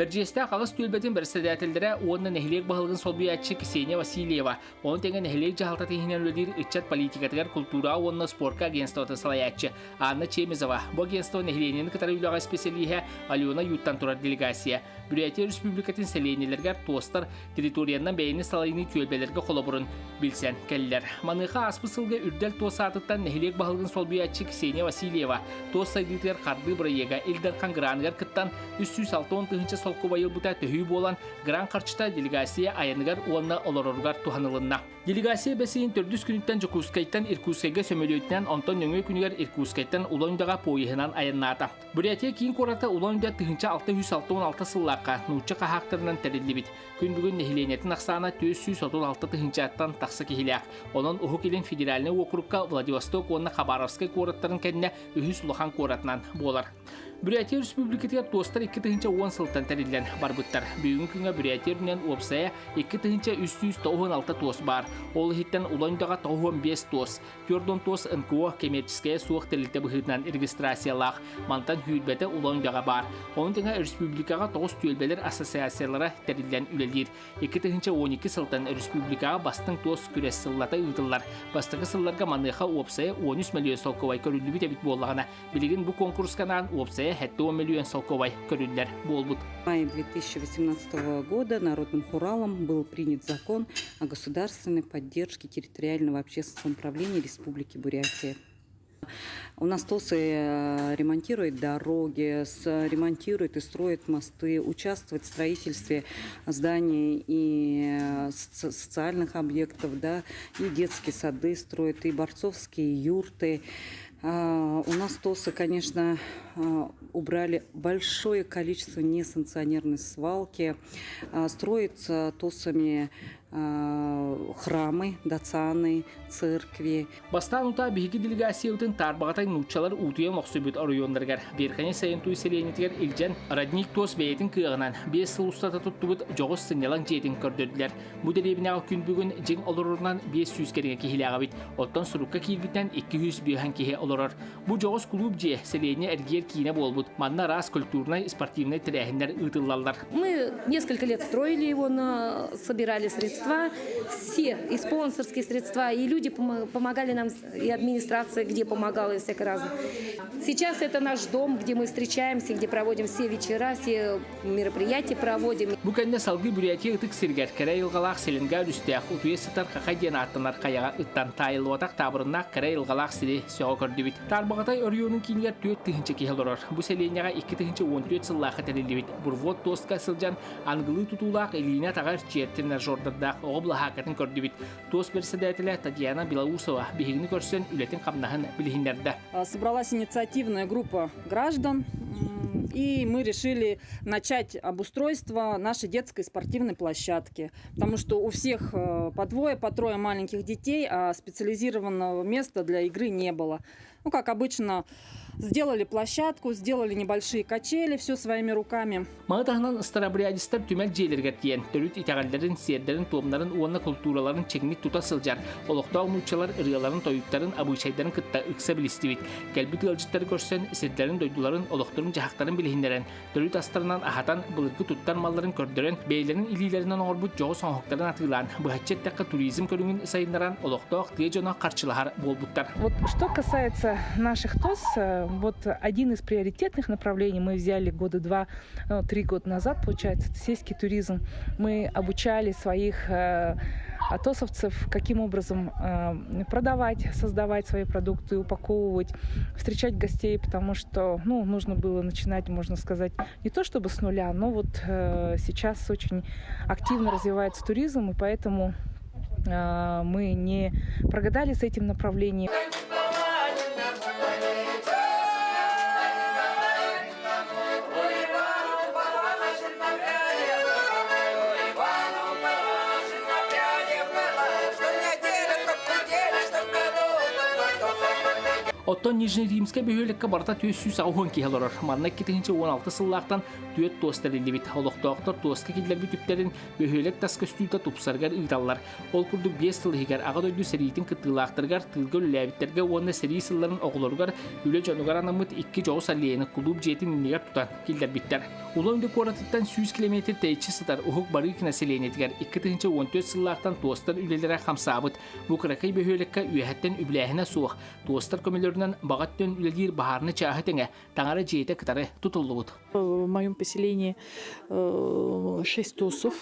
Berjeste Kalas Tülbetin bersedatelere onun nehliyek bahalgın solbiyatçı Kseniya Vasilyeva, onun tenge nehliyek jahalta tehinen ölir içat politikatıgar kultura onun sporka agentstava salayatçı Anna Çemizova. Bu agentstava nehliyenin kıtarı ülağa spesiyeliğe Alyona Yuttan turar delegasiya. Büriyetiya Respublikatin seleynilerger tostar teritoriyandan beyni salayını tülbelerge kolaborun bilsen kelliler. Manıqa aspısılga ürdel tos atıttan nehliyek bahalgın solbiyatçı Kseniya Vasilyeva. Tos saydıklar kardı burayega Ildarkan Grangar kıttan 360 tığınca solku bayıl buta töhü bolan Gran Karçıta delegasiya ayanıgar uğanna olororgar tuhanılınna. Delegasiya beseyin 400 günütten Jokuskay'tan Irkutskay'a sömölüyütten ondan nöngö günüger Irkutskay'tan Ulandaga poyihınan ayannaata. Buriyetiya kiyin korata Ulandaga tığınca 666 sıllarka nuçça kahaktarından terilli bit. Gün bugün nehileniyetin aksana 436 tığıncaattan taksa kihilyak. Onun uhuk ilin federaline okurukka Vladivostok onunla Khabarovskay koratların kendine ühüs ulahan koratnan bolar. Buriyetiya Respublikatiya dostlar 2 tığınca 10 sıltan terillen barbıttar. Büyüğün künge Buriyetiya'nın opsaya 2 tığınca 396 tos bar. Ol hitten Ulandaga 95 tos. Yordon tos ınkuva kemerçiskaya soğuk terilite bıhıdnan registrasiyalaq. Mantan hüylbete Ulandaga bar. Onun tığınca Respublikaga 9 tüyelbeler asosiasiyalara terillen ülelir. 2 tığınca 12 sıltan Respublikaga bastın tos küres sıllata ıdıllar. Bastığı sıllarga manıqa opsaya 13 milyon solkovay körüllü bit ebit bollağına. Biligin bu konkurskanaan opsaya hatta 10 milyon солковай körüller болбут. В мае 2018 года Народным хуралом был принят закон о государственной поддержке территориального общественного самоуправления Республики Бурятия. У нас ТОСы ремонтируют дороги, ремонтируют и строят мосты, участвуют в строительстве зданий и социальных объектов, да, и детские сады строят, и борцовские юрты. У нас ТОСы, конечно, убрали большое количество несанкционированной свалки, строятся ТОСами храмы, дацаны, церкви. Бастан ута биһиги делегациятын тарбагатay нуччалар утуя мохсубут оройондаргар. Берхани сайын туйселенитер илжен радник тос бейтин кыгынан 5 сыл устата туттубут жогос сынялан жетин көрдөдүлөр. Бу делебинага күн бүгүн жең олорунан 500 керге кихилага бит. Оттон сурукка килбитен 200 бихан кихе олорор. Бу жогос клуб же селене эргер кине болбут. Манна рас культурный спортивный трехнер ытыллалар. Мы несколько лет строили его, собирали средства. Все и спонсорские средства, и люди помогали нам, и администрация, где помогала, и всякое разное. Сейчас это наш дом, где мы встречаемся, где проводим все вечера, все мероприятия проводим. Буканна салгы Бурятия ытык сиргер керей ылгалах селенга үстәк утуе сытар хакайден аттанар каяга ыттан тайылуатак табырына керей ылгалах сири сөго көрдүбит. Тарбагатай орионун кингер 4 тыгынча кихелорор. Бу селеняга 2 тыгынча 14 сыллаха терилибит. Бурвот тостка сылжан ангылы тутулак элине тагар чертенер жордырда обла хакатын көрдүбит. Тос председателя Татьяна Белоусова бигини көрсен үлетин камнаһын билихиндерде. Собралась инициативная группа граждан, и мы решили начать обустройство нашей детской спортивной площадки, потому что у всех по двое, по трое маленьких детей, а специализированного места для игры не было. Ну, как обычно, сделали площадку, сделали небольшие качели, все своими руками. Мағытағынан старабриадистар түмәл жейлерге тиен, төрүт итағалдарын, сердерін, туымларын, уанна культураларын чекник тута сылжар. Олықта ұмучалар, ырғаларын, тойуттарын, абышайдарын кытта ықса білістивит. Кәлбі тылжыттары көрсен, сердерін, дойдуларын, олықтарын, жахақтарын білхіндерін. Төрүт астарынан ахатан, бұлырғы туттар малларын көрдірін, бейлерін илилерінен орбут жоғы соңықтарын атылан. Бұхатчет таққа туризм көріңін сайындаран, олықта оқтығы жона қарчылағар болбуттар. Вот что касается наших ТОС, вот один из приоритетных направлений мы взяли года 2-3 года назад, получается, это сельский туризм. Мы обучали своих атосовцев, каким образом продавать, создавать свои продукты, упаковывать, встречать гостей, потому что нужно было начинать, можно сказать, не то чтобы с нуля, но вот сейчас очень активно развивается туризм, и поэтому мы не прогадали с этим направлением. Оттон Нижний Римская бөһөлөккө барта 400 киһалорор. Манна 2016 сыллаактан түөт тостер илибит. Олохтоохтор тоска киллерби түптерин бөһөлөк таскөстүүтө тупсаргар ыйталлар. Ол курдук 5 сылыгар ага дойду сериитин кыттылаактаргар тылгыл ләбиттерге онна сери сылларын оголоргар үлө жонугар анамыт 2 жоо саллиени клуб жетин иннигер тутан киллербиттер. Улонды коратыттан 100 км тейчи сытар ухук барык населениетигер 2014 сыллаактан тостер үлелере хамсабыт. Бу кыракай бөһөлөккө үйәһәттен үбләһенә суох. Тостер көмөлөрүнөн багаттан үлелир баһарны чаахытыңа таңара жете кытары тутуллубут. В моем поселении 6 ТОСов.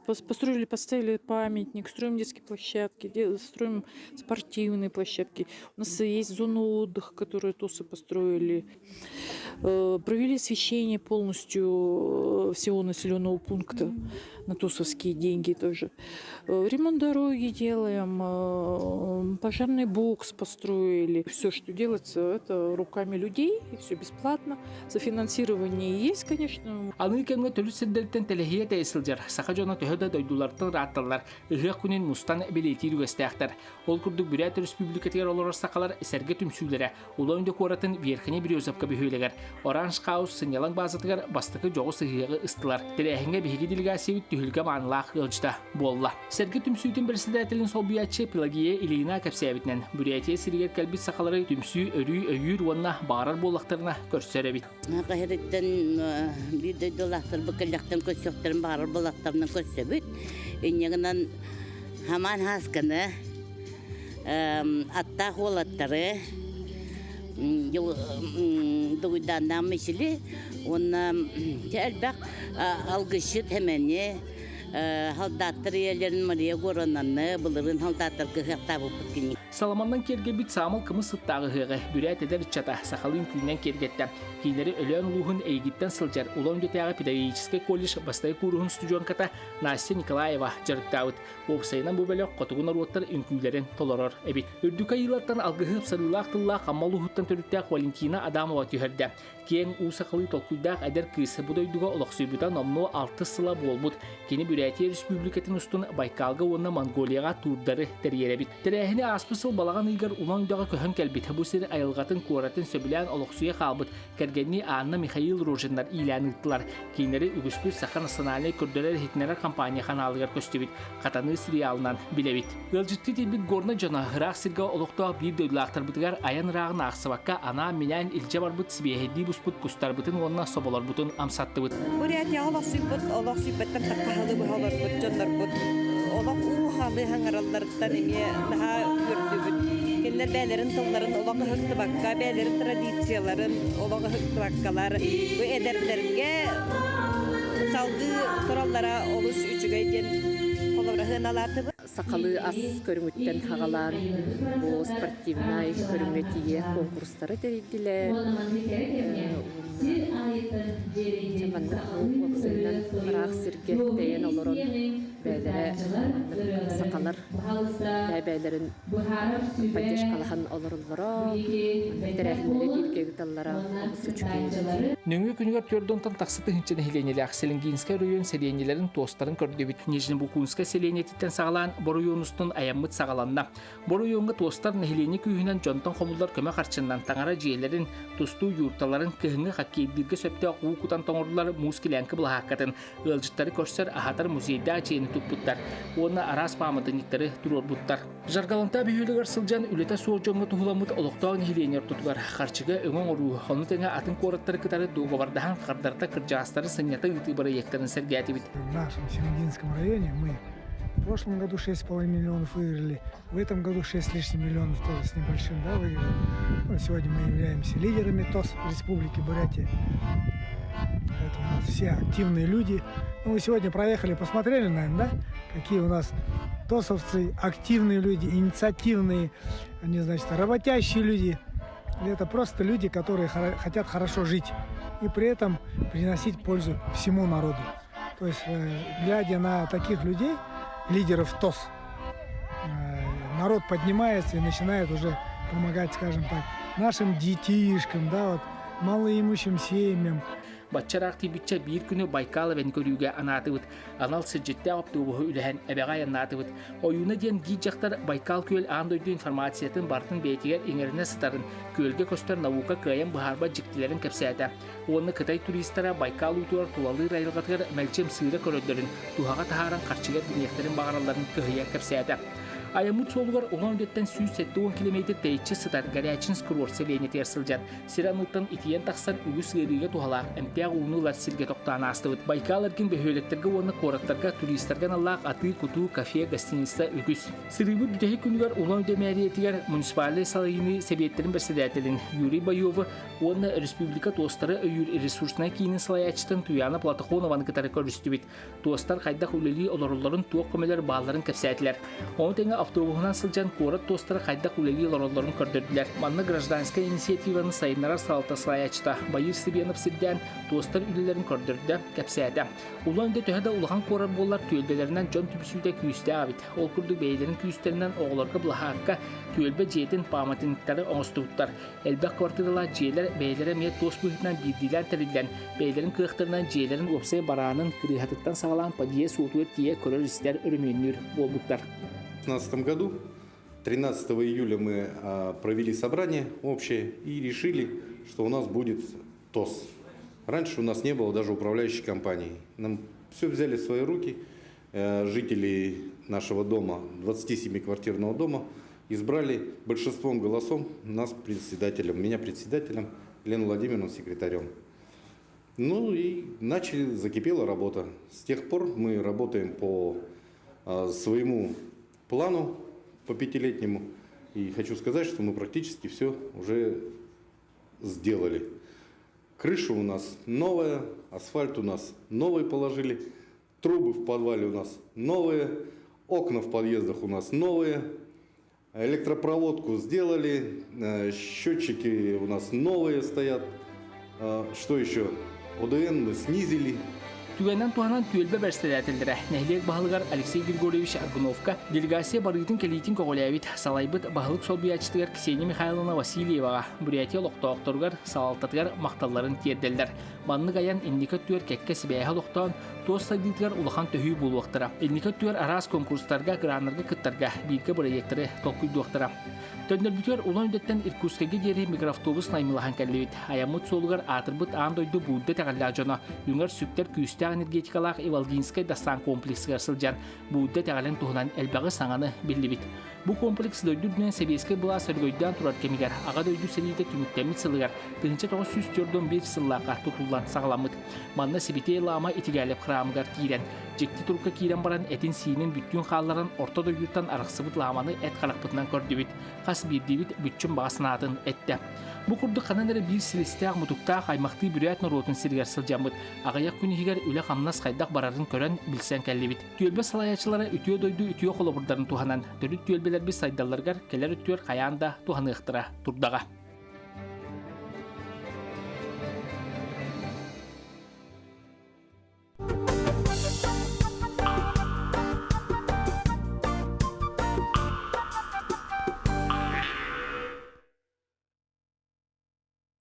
Поставили памятник, строим детские площадки, строим спортивные площадки. У нас есть зона отдыха, которую ТОСы построили. Провели освещение полностью всего населенного пункта на ТОСовские деньги тоже. Ремонт дороги делаем, пожарный бокс построили. Все, что делается, это руками людей, и все бесплатно. Софинансирование есть, конечно. Аны кемге төлү сиддерден телехие тесилжер. Саха жона төһөдө дойдулартын ратталар. Ыгы күнен мустан билетир үгестәхтер. Ол курдук Бурят Республикатыгар олор сакалар серге түмсүләре. Улоңды коратын верхине Березовка бөһөлегер. Оранж хаус сынялан базатыгар бастыкы жогы сыгыгы ыстылар. Телехинге биһиги делегация түһүлгә манлах ылжда болла. Серге түмсүтен председателин солбуячы Пелагия Илина Капсябитнен Бурятия сиргер калбит сакалары түмсү өрү өйүр вонна барар боллактарына көрсөрөбит. Кахереттен биде доллар бакалактан көсөктөрүн барар боллактарына көрсөбүт. Энегенен хаман хасканы атта холаттары дуйдандан мисили онна телбак алгышыт хемене халдаттыр елерин Мария Горонанны булырын халдаттыр кыхтабы бүткени. Саламандан керге бит самыл кымы сыттагы хыгы Бурят эдер чата сахалын күннен кергеттен. Кинери өлөн улугун эйгиттен сылжар улон дөтягы педагогический колледж бастай курухун студионката Настя Николаева жарыктабыт. Опсайынан бу бөлөк котугун оруоттар үнкүйлерин толорор эбит. Үрдүкө йылаттан алгыхып сарылаак тыллаак аммалуһуттан төрүттәк Валентина Адамова түһөрдө. Кен усакылы толкуйдак эдер кыысы будойдуга олоксуйбута номно 6 сыла болбут. Кени Бурятия Республикатын устун Байкалга онна Монголияга турдары терьеребит. Терехини аспысыл балаган ыйгар улоңдага көһөн келбит. Бу сер айылгатын куратын сөбүлән олоксуя калбыт. Кергенни Анна Михаил Рожиндар иланыттылар. Кинери үгүспү сахан саналай көрдөлөр хитнер компания каналыгар көстүбүт. Катаны сериалынан билебит. Ылжытты тибит горна жана хырак сирге олоктоо бир дөйлактар битгар аян рагын аксыбакка ана менен илже барбыт сибеһеди буспут кустар бутун онна соболор бутун амсаттыбыт. Бурятия олоксуйбуттан таккахалы бухалар бутчандар бут. Олок ухалы хаңараллардан эме наха көрдүбүт. Кеннер бәлерин тылларын олок хыкты бакка, бәлерин традицияларын олок хыкты баккалар. Бу эдерлерге салды тураллара олус үчүгөйден колобрахын алатыбы. Сақалы ас көрүмүттен хагалан, бу спортивный көрүмөтие конкурстары терилдилер. Чаманна оксайдан рах сирге дейен олорон бәйләре сақалар бәйләрен поддержкалахан олорлары терәһинләре бирге гыталлара сучкай. Нөңгө күнүгөр төрдөнтан таксыты хинчене хиленеле Акселингинская район селенелерин тостарын көрдөбүт. Нижнебукунская селенетиттен сагалан Боруйонустун аяммыт сагаланна. Боруйонга тостар нехилени күйүнөн жонтон комулдар көмө карчындан таңара жиелерин тустуу юрталарын кыһыңы хаккейдирге сөптө куукутан тоңорлар мускиленки булахакатын ылжыттары көрсөр ахатар музейда чейин туппуттар. Оны арас паматыниктары турорбуттар. Жаргаланта бүйүлөгөр сылжан үлете суожонго тухуламыт олоктоо нехиленер тутугар харчыга өңөн оруу. Оны теңе атын кораттары кытары дуговардахан кардарта кыржаастары сынята ытыбары ектерин сергиатибит. В нашем Селенгинском районе мы в прошлом году 6,5 миллионов выиграли, в этом году 6 с лишним миллионов тоже с небольшим, да, выиграли. Ну, сегодня мы являемся лидерами ТОС Республики Бурятия. Это у нас все активные люди. Ну, мы сегодня проехали, посмотрели, наверное, да, какие у нас ТОСовцы, активные люди, инициативные, они, значит, работящие люди. Это просто люди, которые хотят хорошо жить и при этом приносить пользу всему народу. То есть, глядя на таких людей, лидеров ТОС, народ поднимается и начинает уже помогать, скажем так, нашим детишкам, да, вот, малоимущим семьям. Батчарақ тибитче bir күні Байкал вен көрүүгө анатыбыт. Анал сыжетте аптыбы үлэһэн эбегай анатыбыт. Оюна ден гиджактар Байкал көл андойду информациятын бартын бейтигер иңеріне сытарын көлге көстер наука кайын бахарба жиктилерин кепсәті. Оны Кытай туристтара Байкал утуар тулалы райлыгатыр мәлчем сыйры көрөддөрүн туһага тахаран карчыгар динектерин багараларын кыһыя кепсәті. Аямут солугар улан өттен 170 км тейчі сытар горячин скурор селене терсілжан. Сирануттан итиен тақсан үгіс ғырыға тухала әмпияғы унулар сирге тоқтан астывыт. Байкал әрген бөхөлектерге оны қораттарға туристерген аллақ аты, куту, кафе, гостиница үгіс. Сырыбы бүтәхи күнігер улан өдемәриетігер муниципалы салайыны себеттерін бірседәтелін Юрий Байовы оны республика тостары өйір ресурсына кейінін салаячтын Туяна Платахонованы кітары көрістібет. Тостар қайдақ үлелі оларуларын туақ көмелер бағаларын кәпсәтілер. Автобусынан сылжан корат тостары қайдақ үлелі лоролларын көрдірділер. Манны гражданская инициативаны сайынара салта салаячта. Байыр Сибенов сирден тостар үлелерін көрдірді, кәпсәді. Улан өңді төхеді ұлған корат болар түйелбелерінен жон түбісуде күйісті абит. Ол күрді бейлерін күйістерінен оғыларға бұлахаққа түйелбе жетін паматiniktары оңыстығыттар. Әлбәқ квартирала жейлер бейлері мет тос бұхытынан бейдилер тәрілден. Бейлерін күйіқтерінен жейлерін өпсай баранын кіріғатықтан сағалан падие суытуы тие көрір істер үріменнер болбуктар. В 2015 году, 13 июля мы провели собрание общее и решили, что у нас будет ТОС. Раньше у нас не было даже управляющей компании. Нам все взяли в свои руки. Жители нашего дома, 27-квартирного дома, избрали большинством голосов нас председателем, меня председателем, Елену Владимировну секретарем. Ну и закипела работа. С тех пор мы работаем по своему плану по 5-летнему. И хочу сказать, что мы практически все уже сделали. Крыша у нас новая, асфальт у нас новый положили, трубы в подвале у нас новые, окна в подъездах у нас новые, электропроводку сделали, счетчики у нас новые стоят. Что еще? ОДН мы снизили. Tüvenden tuhanan tüelbe bersedətildire. Nəhliyek bahalıgar Aleksey Grigorьевич Argunovka, delegasiya barıtın kelitin koğolayabit salaybyt bahalık solbiyaçtıgar Kseniya Mikhailовna Vasilyeva'ga, Burятия loqtoqtorgar salaltatgar maqtalların tiyerdeller. Manlı gayan ennikat tüer kekke sibəyəha loqtan, toz sagditgar ulahan töhü bulvaqtıra. Ennikat tüer araz konkurslarga, granlarga kıttarga, bilge proyektleri tokuyduqtıra. Töndörbütör ulan ödetten Irkutsk'e geri mikroavtobus naymılahan kellibit. Ayamut solugar atırbyt andoydu budda təğallajona. Yünger süktər küstə energetikalaaq Evalginskay dastan kompleksgar sıljan. Budda təğalen tuğunan elbəği sananı billibit. Bu kompleks döydürdünen sebeske bula sörgöyddən turar kemigar. Ağa döydü seliyde tümüktəmit sılıgar. Tığınca 941 sıllaqa tutullan sağlamıt. Manna sebite lama etigalep xıramıgar kiren. Jekti turka kiren baran etin sinin bütün xalların orta döydürtan arıqsıbıt lamanı et qalaqpıtından kördübit. Qas bir divit bütçün bağısınatın etdi. Bu kurdu kananları bir silistaq mutuktaq aymaqtı büriyat narotun sirgar sılcamıt. Ağayak күніхігер үлі қамнас қайдақ барарын көрін білсен кәллебит. Түйелбе салаячылары ütüе дойду ütüе қолы бұрдарын туғанан. Төрі түйелбелер біз сайдаларғар келер үттер қаян да туғаны ықтыра тұрдаға.